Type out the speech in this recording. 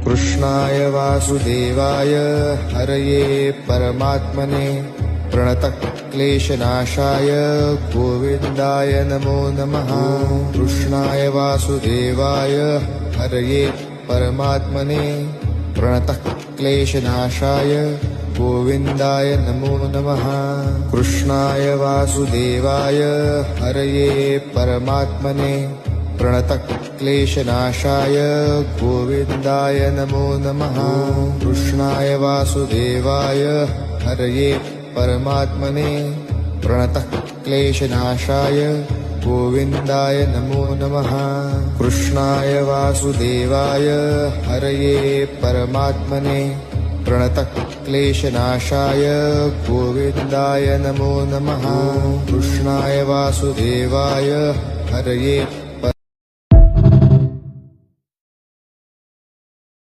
कृष्णाय वासुदेवाय हरये परमात्मने प्रणतक्लेशनाशाय गोविन्दाय नमो नमः। कृष्णाय वासुदेवाय हरये परमात्मने प्रणतक्लेशनाशाय गोविन्दाय नमो नमः। कृष्णाय वासुदेवाय हरये परमात्मने प्रणतक्लेशनाशाय गोविन्दाय नमो नमः। कृष्णाय वासुदेवाय हरये परमात्मने प्रणतक्लेशनाशाय गोविन्दाय नमो नमः। कृष्णाय वासुदेवाय हरये परमात्मने प्रणतक्लेशनाशाय गोविन्दाय नमो नमः। कृष्णाय वासुदेवाय हरये